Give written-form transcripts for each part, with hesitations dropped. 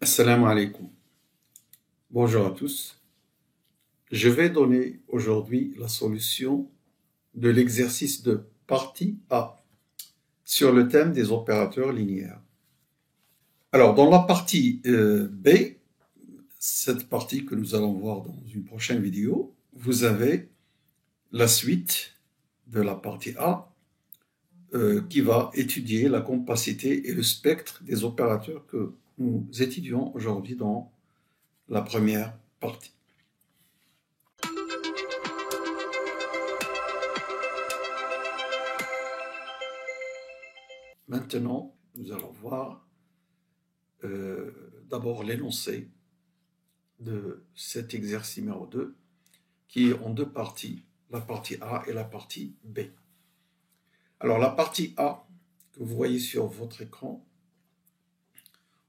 Assalamu alaikum. Bonjour à tous. Je vais donner aujourd'hui la solution de l'exercice de partie A sur le thème des opérateurs linéaires. Alors, dans la partie B, cette partie que nous allons voir dans une prochaine vidéo, vous avez la suite de la partie A qui va étudier la compacité et le spectre des opérateurs que nous étudions aujourd'hui dans la première partie. Maintenant, nous allons voir d'abord l'énoncé de cet exercice numéro 2 qui est en deux parties, la partie A et la partie B. Alors la partie A que vous voyez sur votre écran,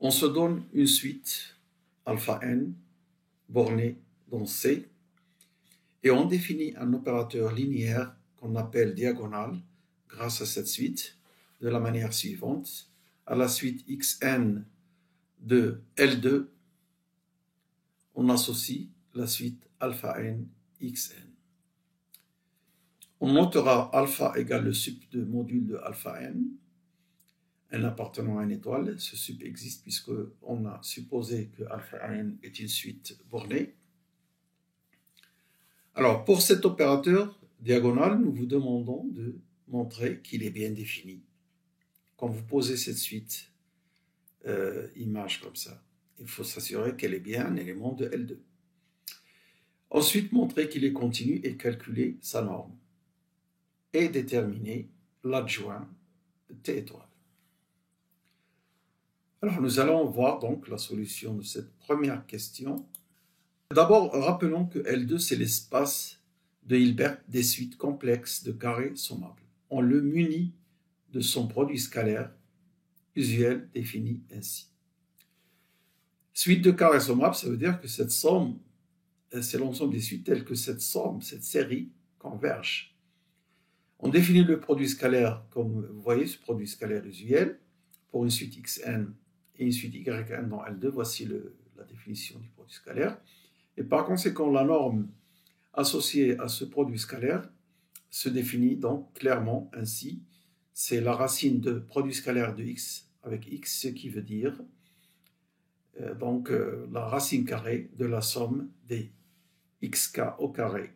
on se donne une suite alpha n bornée dans C et on définit un opérateur linéaire qu'on appelle diagonale grâce à cette suite de la manière suivante. À la suite xn de L2, on associe la suite alpha n xn. On notera alpha égale le sup de module de alpha n appartenant à une étoile. Ce sup existe puisqu'on a supposé que alpha n est une suite bornée. Alors, pour cet opérateur diagonal, nous vous demandons de montrer qu'il est bien défini. Quand vous posez cette suite image comme ça, il faut s'assurer qu'elle est bien un élément de L2. Ensuite, montrer qu'il est continu et calculer sa norme. Et déterminer l'adjoint T étoile. Alors, nous allons voir donc la solution de cette première question. D'abord, rappelons que L2, c'est l'espace de Hilbert des suites complexes de carrés sommables. On le munit de son produit scalaire usuel défini ainsi. Suite de carrés sommables, ça veut dire que cette somme, c'est l'ensemble des suites telles que cette somme, cette série converge. On définit le produit scalaire comme, vous voyez, ce produit scalaire usuel pour une suite xn et une suite yn dans L2. Voici la définition du produit scalaire. Et par conséquent, la norme associée à ce produit scalaire se définit donc clairement ainsi. C'est la racine de produit scalaire de x avec x, ce qui veut dire la racine carrée de la somme des xk au carré,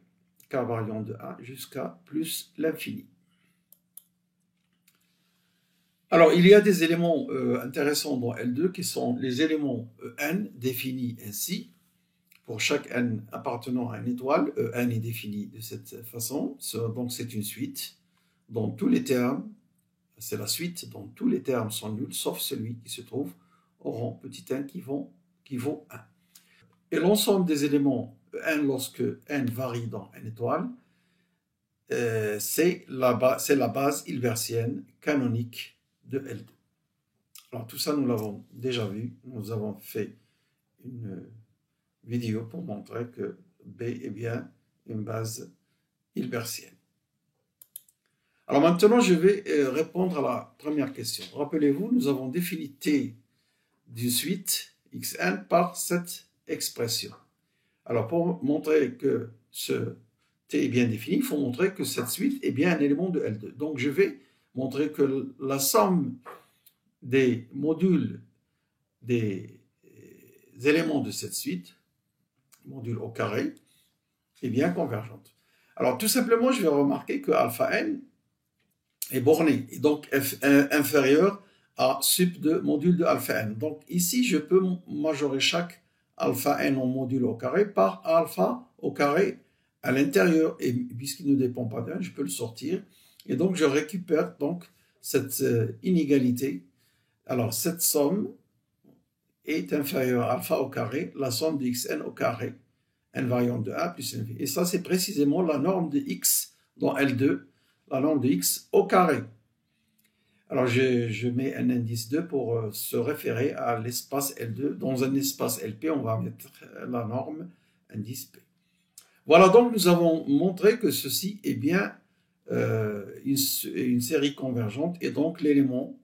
k variant de 1 jusqu'à plus l'infini. Alors, il y a des éléments intéressants dans L2 qui sont les éléments n définis ainsi. Pour chaque n appartenant à une étoile, n est défini de cette façon. Donc, c'est une suite dont tous les termes, c'est la suite dont tous les termes sont nuls, sauf celui qui se trouve au rang petit n qui vaut 1. Et l'ensemble des éléments n lorsque n varie dans n étoile, c'est la base hilbertienne canonique de L2. Alors tout ça, nous l'avons déjà vu. Nous avons fait une vidéo pour montrer que B est bien une base hilbertienne. Alors maintenant, je vais répondre à la première question. Rappelez-vous, nous avons défini T d'une suite xn par cette expression. Alors pour montrer que ce T est bien défini, il faut montrer que cette suite est bien un élément de L2. Donc je vais montrer que la somme des modules des éléments de cette suite, module au carré, est bien convergente. Alors tout simplement, je vais remarquer que alpha n est borné, et donc inférieur à sup de module de alpha n. Donc ici, je peux majorer chaque alpha n en module au carré par alpha au carré à l'intérieur, et puisqu'il ne dépend pas d'un, je peux le sortir, et donc je récupère donc cette inégalité. Alors cette somme est inférieure à alpha au carré, la somme de xn au carré, n variant de 1 plus n. Et ça, c'est précisément la norme de x dans L2, la norme de x au carré. Alors, je mets un indice 2 pour se référer à l'espace L2. Dans un espace LP, on va mettre la norme indice P. Voilà, donc nous avons montré que ceci est bien une série convergente et donc l'élément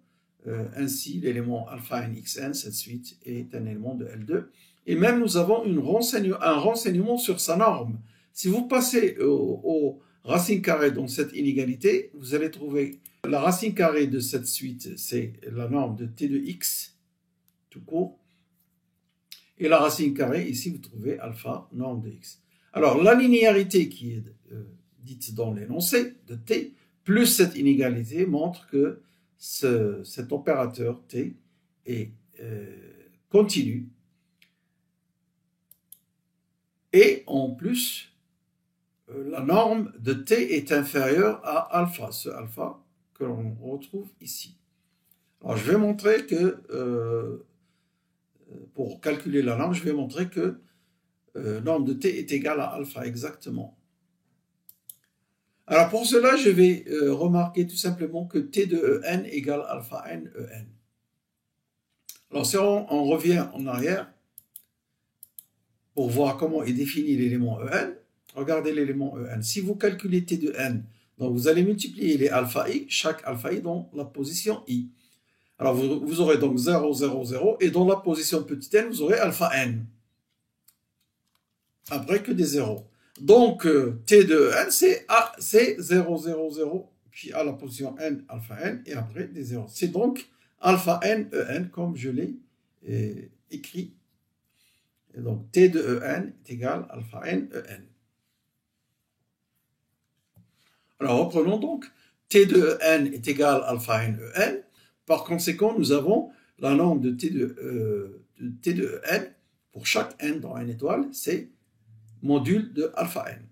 ainsi, l'élément alpha n xn, cette suite, est un élément de L2. Et même, nous avons un renseignement sur sa norme. Si vous passez au racine carrée dans cette inégalité, vous allez trouver la racine carrée de cette suite, c'est la norme de t de x, tout court. Et la racine carrée, ici, vous trouvez alpha, norme de x. Alors, la linéarité qui est dite dans l'énoncé de t, plus cette inégalité, montre que cet opérateur t est continu. Et en plus, la norme de t est inférieure à alpha, ce alpha que l'on retrouve ici. Alors, je vais montrer que, pour calculer la norme, je vais montrer que norme de t est égale à alpha, exactement. Alors, pour cela, je vais remarquer tout simplement que t de en égale alpha n en. Alors, si on revient en arrière, pour voir comment est défini l'élément en, regardez l'élément en. Si vous calculez t de n, donc vous allez multiplier les alpha i, chaque alpha i dans la position i. Alors vous aurez donc 0, 0, 0, et dans la position petit n, vous aurez alpha n. Après que des zéros. Donc t de n, c'est 0, 0, 0, puis à la position n, alpha n, et après des zéros. C'est donc alpha n en, comme je l'ai écrit. Et donc, t de en est égal à alpha n en. Alors, reprenons donc. T de en est égal à alpha n en. Par conséquent, nous avons la norme de t de n pour chaque n dans n étoile, c'est module de alpha n.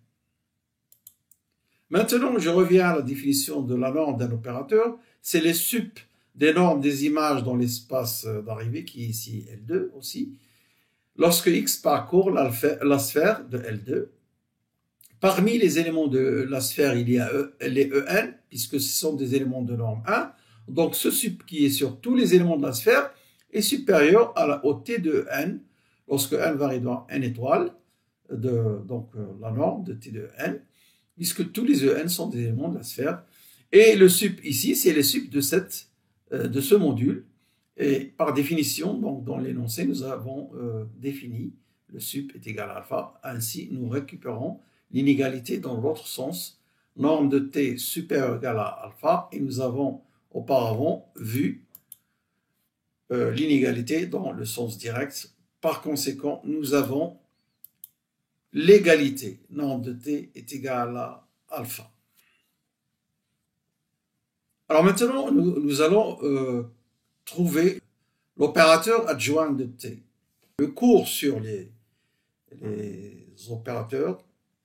Maintenant, je reviens à la définition de la norme d'un opérateur. C'est les sup des normes des images dans l'espace d'arrivée, qui est ici L2 aussi. Lorsque x parcourt la sphère de L2, parmi les éléments de la sphère, il y a les en, puisque ce sont des éléments de norme 1. Donc, ce sup qui est sur tous les éléments de la sphère est supérieur au t de n, lorsque n varie dans n étoile, donc la norme de t de n, puisque tous les en sont des éléments de la sphère. Et le sup ici, c'est le sup de ce module. Et par définition, donc dans l'énoncé, nous avons défini le sup est égal à alpha. Ainsi, nous récupérons l'inégalité dans l'autre sens, norme de t supérieure ou égale à alpha, et nous avons auparavant vu l'inégalité dans le sens direct. Par conséquent, nous avons l'égalité, norme de t est égale à alpha. Alors maintenant, nous allons trouver l'opérateur adjoint de t. Le cours sur les opérateurs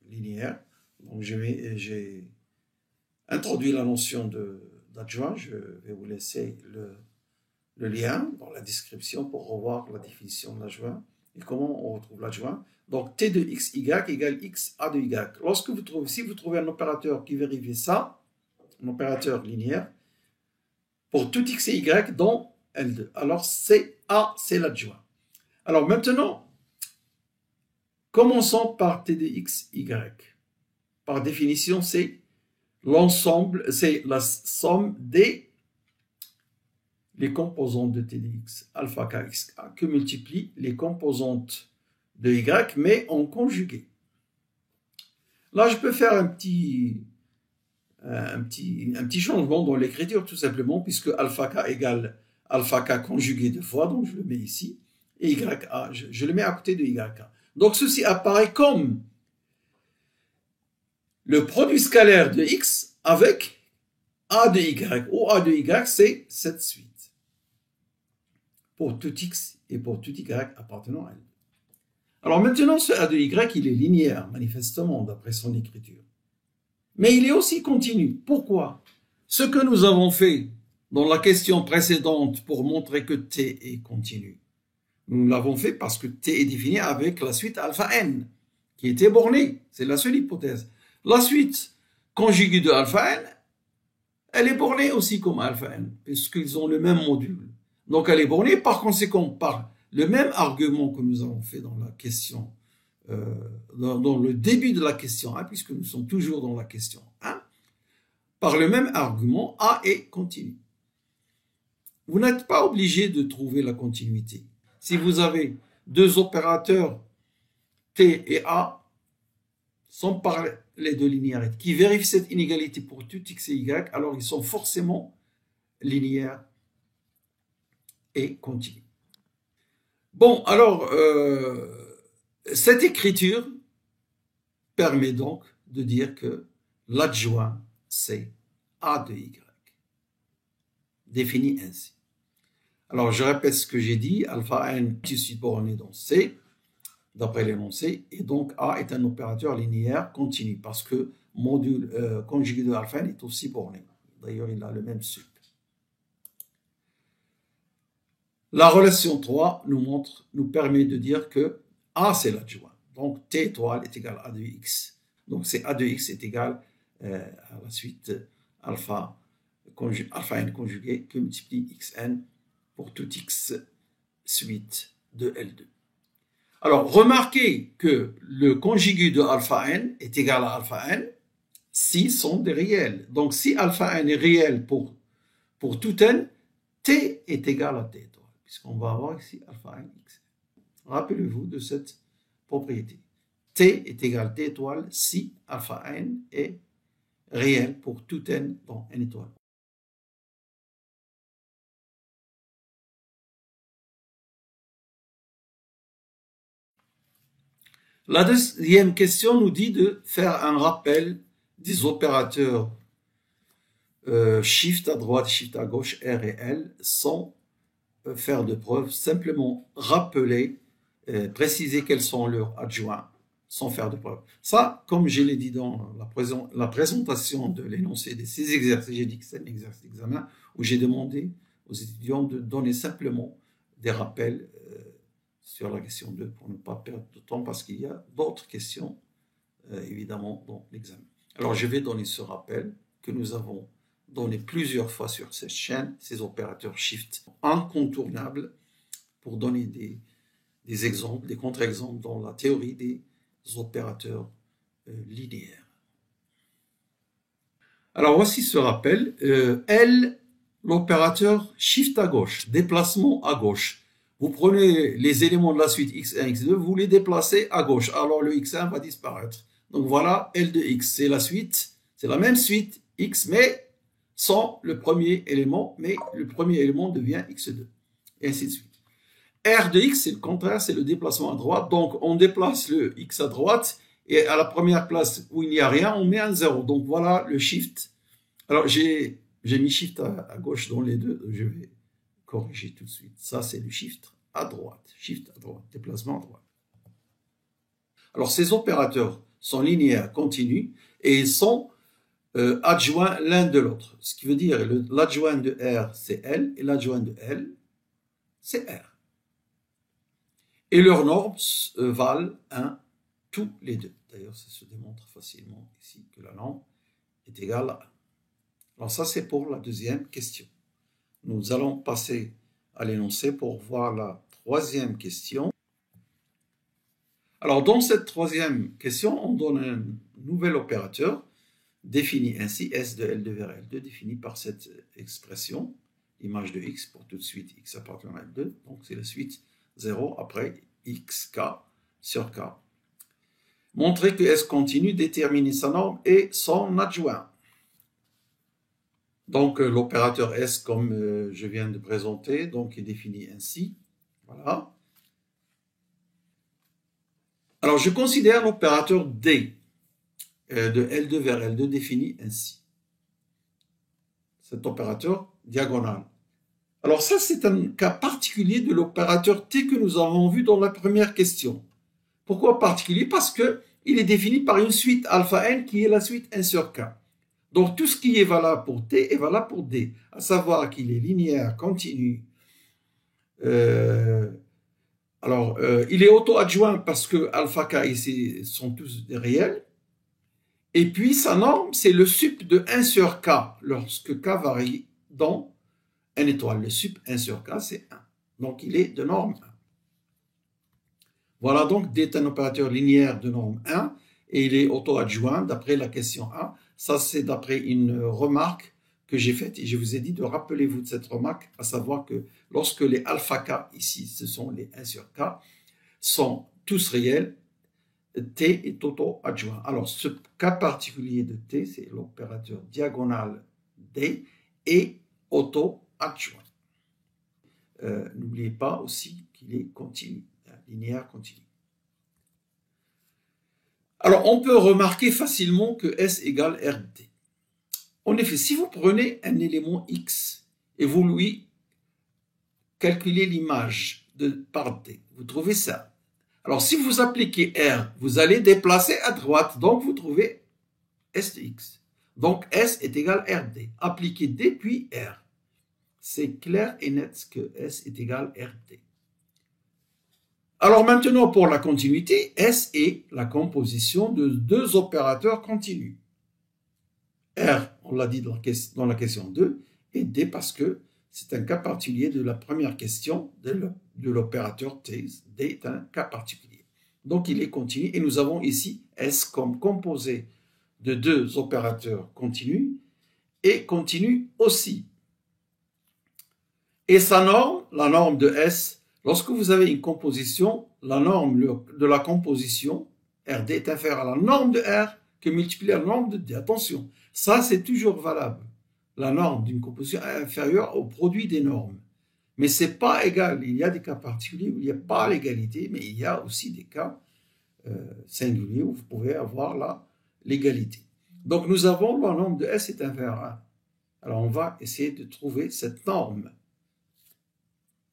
linéaires, donc j'ai introduit la notion d'adjoint, je vais vous laisser le lien dans la description pour revoir la définition de l'adjoint et comment on retrouve l'adjoint. Donc t de x, y égale x a de y. Si vous trouvez un opérateur qui vérifie ça, un opérateur linéaire, pour tout x et y dans L2. Alors, A, c'est l'adjoint. Alors maintenant, commençons par t de x, y. Par définition, c'est l'ensemble, c'est la somme des les composantes de t de x, alpha k x a, que multiplient les composantes de y, mais en conjugué. Là, je peux faire un petit changement dans l'écriture, tout simplement, puisque alpha k égale alpha k conjugué 2 fois, donc je le mets ici, et y a, je le mets à côté de y a. Donc ceci apparaît comme le produit scalaire de x avec a de y, où a de y, c'est cette suite, pour tout x et pour tout y appartenant à L. Alors maintenant, ce a de y, il est linéaire, manifestement, d'après son écriture. Mais il est aussi continu. Pourquoi? Ce que nous avons fait dans la question précédente pour montrer que t est continu, nous l'avons fait parce que t est défini avec la suite alpha n, qui était bornée. C'est la seule hypothèse. La suite conjuguée de alpha n, elle est bornée aussi comme alpha n, puisqu'ils ont le même module. Donc elle est bornée, par conséquent, par le même argument que nous avons fait dans la question, dans le début de la question 1, puisque nous sommes toujours dans la question 1, par le même argument, A est continu. vous n'êtes pas obligé de trouver la continuité. Si vous avez deux opérateurs T et A, sans parler de linéarité, qui vérifient cette inégalité pour tout x et y, alors ils sont forcément linéaires et continus. Bon, alors, cette écriture permet donc de dire que l'adjoint, c'est A de y, défini ainsi. Alors, je répète ce que j'ai dit, alpha n est subordonné dans C, d'après l'énoncé, et donc A est un opérateur linéaire continu, parce que module conjugué de alpha n est aussi borné. D'ailleurs, il a le même sup. La relation 3 nous permet de dire que A, c'est l'adjoint. Donc, T étoile est égal à A de x. Donc, c'est A de x est égal à la suite alpha n conjugué que multiplie xn pour tout x suite de L2. Alors, remarquez que le conjugué de alpha n est égal à alpha n si sont des réels. Donc, si alpha n est réel pour tout n, t est égal à t étoile, puisqu'on va avoir ici alpha n x. Rappelez-vous de cette propriété. T est égal à t étoile si alpha n est réel pour tout n dans n étoile. La deuxième question nous dit de faire un rappel des opérateurs shift à droite, shift à gauche, R et L, sans faire de preuve, simplement rappeler, préciser quels sont leurs adjoints, sans faire de preuve. Ça, comme je l'ai dit dans la présentation de l'énoncé de ces exercices, j'ai dit que c'est un exercice d'examen où j'ai demandé aux étudiants de donner simplement des rappels sur la question 2 pour ne pas perdre de temps parce qu'il y a d'autres questions évidemment dans l'examen. Alors je vais donner ce rappel que nous avons donné plusieurs fois sur cette chaîne, ces opérateurs shift incontournables pour donner des exemples, des contre-exemples dans la théorie des opérateurs linéaires. Alors voici ce rappel. L, l'opérateur shift à gauche, déplacement à gauche. Vous prenez les éléments de la suite x1, x2, vous les déplacez à gauche. Alors le x1 va disparaître. Donc voilà, L de x, c'est la suite, c'est la même suite x, mais sans le premier élément, mais le premier élément devient x2, et ainsi de suite. R de x, c'est le contraire, c'est le déplacement à droite. Donc on déplace le x à droite, et à la première place où il n'y a rien, on met un 0. Donc voilà le shift. Alors j'ai mis shift à gauche dans les deux, je vais corriger tout de suite. Ça, c'est le shift à droite, déplacement à droite. Alors, ces opérateurs sont linéaires, continus, et ils sont adjoints l'un de l'autre. Ce qui veut dire l'adjoint de R, c'est L, et l'adjoint de L, c'est R. Et leurs normes valent 1 tous les deux. D'ailleurs, ça se démontre facilement ici que la norme est égale à 1. Alors ça, c'est pour la deuxième question. Nous allons passer à l'énoncé pour voir la troisième question. Alors, dans cette troisième question, on donne un nouvel opérateur défini ainsi, S de L2 vers L2, défini par cette expression, image de x pour tout de suite x appartenant à L2. Donc, c'est la suite 0 après xk sur k. Montrer que S continue, déterminer sa norme et son adjoint. Donc, l'opérateur S, comme je viens de présenter, donc, est défini ainsi. Voilà. Alors, je considère l'opérateur D de L2 vers L2 défini ainsi. Cet opérateur diagonal. Alors, ça, c'est un cas particulier de l'opérateur T que nous avons vu dans la première question. Pourquoi particulier? Parce qu'il est défini par une suite alpha n qui est la suite 1 sur k. Donc, tout ce qui est valable pour T est valable pour D, à savoir qu'il est linéaire, continu. Il est auto-adjoint parce que alpha k ici sont tous des réels. Et puis, sa norme, c'est le sup de 1 sur k, lorsque k varie dans n étoile. Le sup 1 sur k, c'est 1. Donc, il est de norme 1. Voilà, donc, D est un opérateur linéaire de norme 1, et il est auto-adjoint d'après la question 1. Ça, c'est d'après une remarque que j'ai faite et je vous ai dit de rappelez-vous de cette remarque, à savoir que lorsque les alpha k, ici ce sont les 1 sur k, sont tous réels, T est auto-adjoint. Alors ce cas particulier de T, c'est l'opérateur diagonal D et auto-adjoint. N'oubliez pas aussi qu'il est continu, linéaire continu. Alors, on peut remarquer facilement que S égale RD. En effet, si vous prenez un élément X et vous lui calculez l'image par D, vous trouvez ça. Alors, si vous appliquez R, vous allez déplacer à droite, donc vous trouvez S de X. Donc, S est égal à RD. Appliquez D puis R. C'est clair et net que S est égal à RD. Alors maintenant, pour la continuité, S est la composition de deux opérateurs continus. R, on l'a dit dans la question 2, et D parce que c'est un cas particulier de la première question de l'opérateur T. D est un cas particulier. Donc il est continu et nous avons ici S comme composé de deux opérateurs continus et continu aussi. Et sa norme, la norme de S, lorsque vous avez une composition, la norme de la composition, RD est inférieure à la norme de R que multiplié la norme de D. Attention, ça c'est toujours valable. La norme d'une composition est inférieure au produit des normes. Mais ce n'est pas égal. Il y a des cas particuliers où il n'y a pas l'égalité, mais il y a aussi des cas singuliers où vous pouvez avoir l'égalité. Donc nous avons la norme de S est inférieure à 1. Alors on va essayer de trouver cette norme.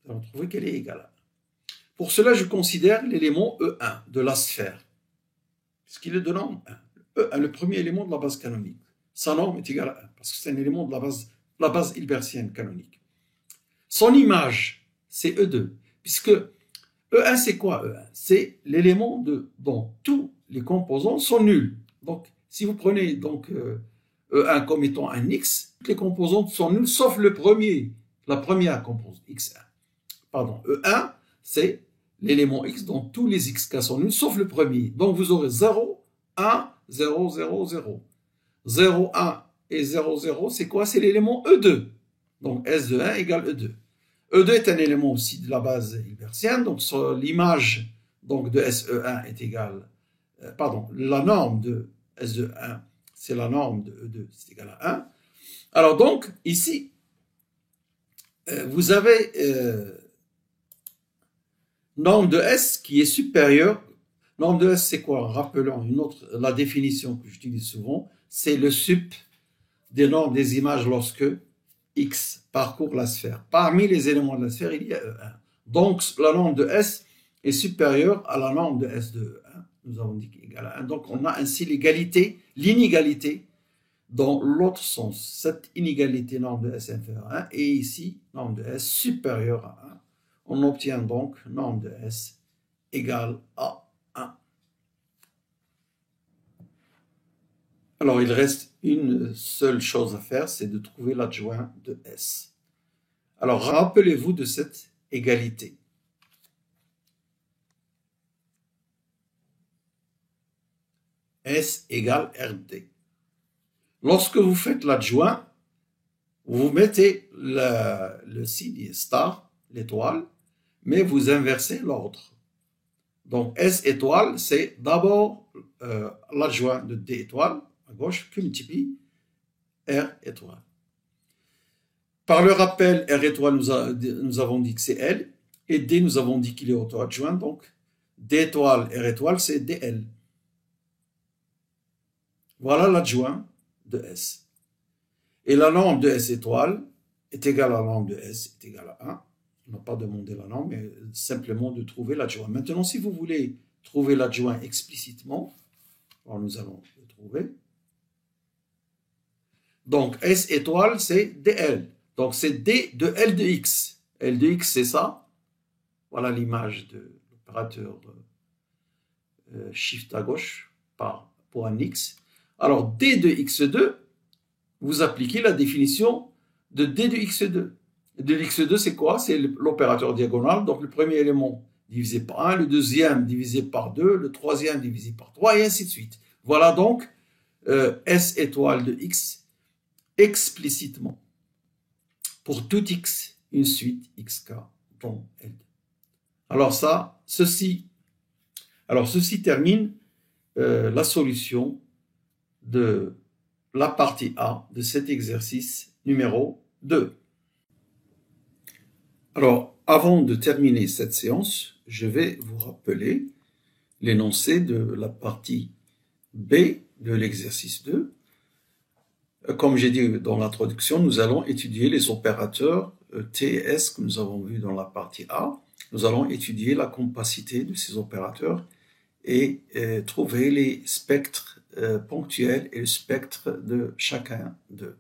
Nous allons trouver qu'elle est égale à 1. Pour cela, je considère l'élément E1 de la sphère, puisqu'il est de norme 1. E1, le premier élément de la base canonique. Sa norme est égale à 1, parce que c'est un élément de la base hilbertienne canonique. Son image, c'est E2, puisque E1, c'est quoi E1? C'est l'élément dont tous les composants sont nuls. Donc, si vous prenez donc E1 comme étant un X, toutes les composantes sont nulles, sauf le premier, la première composante, X1. Pardon, E1, c'est l'élément X dont tous les XK sont nuls, sauf le premier. Donc, vous aurez 0, 1, 0, 0, 0. 0, 1 et 0, 0, c'est quoi? C'est l'élément E2. Donc, S de 1 égale E2. E2 est un élément aussi de la base hilbertienne, donc l'image de SE1 est égale, la norme de S de 1, c'est la norme de E2, c'est égal à 1. Alors donc, ici, vous avez norme de S qui est supérieure. Norme de S, c'est quoi? Rappelons la définition que j'utilise souvent, c'est le sup des normes des images lorsque X parcourt la sphère. Parmi les éléments de la sphère, il y a E1. Donc, la norme de S est supérieure à la norme de S de E1. Nous avons dit qu'égale à 1. Donc, on a ainsi l'inégalité dans l'autre sens. Cette inégalité norme de S inférieure à 1 et ici, norme de S supérieure à 1. On obtient donc norme de S égale à 1. Alors, il reste une seule chose à faire, c'est de trouver l'adjoint de S. Alors, rappelez-vous de cette égalité. S égale RD. Lorsque vous faites l'adjoint, vous mettez le signe star, l'étoile, mais vous inversez l'ordre. Donc, S étoile, c'est d'abord l'adjoint de D étoile, à gauche, qui multiplie R étoile. Par le rappel, R étoile, nous avons dit que c'est L, et D, nous avons dit qu'il est auto-adjoint, donc D étoile, R étoile, c'est DL. Voilà l'adjoint de S. Et la norme de S étoile est égale à la norme de S, est égale à 1. On n'a pas demandé la norme, mais simplement de trouver l'adjoint. Maintenant, si vous voulez trouver l'adjoint explicitement, alors nous allons le trouver. Donc, S étoile, c'est DL. Donc, c'est D de L de X. L de X, c'est ça. Voilà l'image de l'opérateur Shift à gauche pour un X. Alors, D de X2, vous appliquez la définition de D de X2. De X2, c'est quoi? C'est l'opérateur diagonal. Donc, le premier élément divisé par 1, le deuxième divisé par 2, le troisième divisé par 3, et ainsi de suite. Voilà donc S étoile de X explicitement pour tout x une suite xk dans L2. Alors ceci termine la solution de la partie A de cet exercice numéro 2. Alors, avant de terminer cette séance, je vais vous rappeler l'énoncé de la partie B de l'exercice 2. Comme j'ai dit dans l'introduction, nous allons étudier les opérateurs T et S que nous avons vus dans la partie A. Nous allons étudier la compacité de ces opérateurs et trouver les spectres ponctuels et le spectre de chacun d'eux.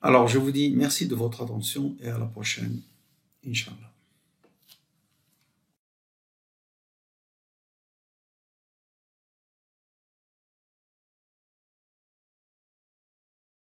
Alors, je vous dis merci de votre attention et à la prochaine, Inch'Allah.